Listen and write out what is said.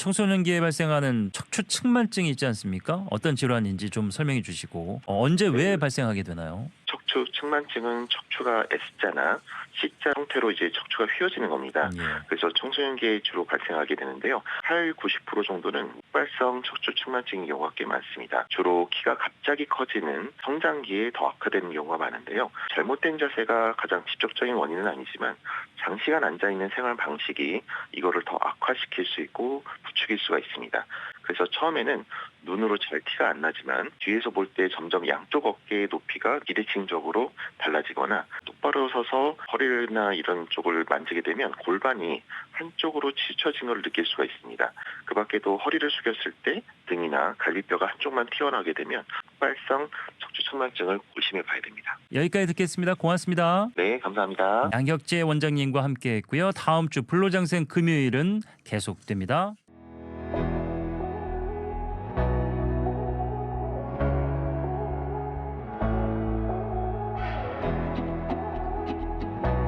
청소년기에 발생하는 척추 측만증이 있지 않습니까? 어떤 질환인지 좀 설명해 주시고 언제 왜 발생하게 되나요? 척추 측만증은 척추가 S자나 C자 형태로 이제 척추가 휘어지는 겁니다. 예. 그래서 청소년기에 주로 발생하게 되는데요. 80~90% 정도는 흑발성 척추 측만증인 경우가 꽤 많습니다. 주로 키가 갑자기 커지는 성장기에 더 악화되는 경우가 많은데요. 잘못된 자세가 가장 직접적인 원인은 아니지만 장시간 앉아있는 생활 방식이 이거를 더 악화시킬 수 있고 부추길 수가 있습니다. 그래서 처음에는 눈으로 잘 티가 안 나지만 뒤에서 볼 때 점점 양쪽 어깨의 높이가 비대칭적으로 달라지거나 똑바로 서서 허리나 이런 쪽을 만지게 되면 골반이 한쪽으로 치우쳐진 걸 느낄 수가 있습니다. 그 밖에도 허리를 숙였을 때 등이나 갈비뼈가 한쪽만 튀어나오게 되면 흑발성 척추 측만증을 의심해 봐야 됩니다. 여기까지 듣겠습니다. 고맙습니다. 네, 감사합니다. 양혁재 원장님과 함께했고요. 다음 주 불로장생 금요일은 계속됩니다.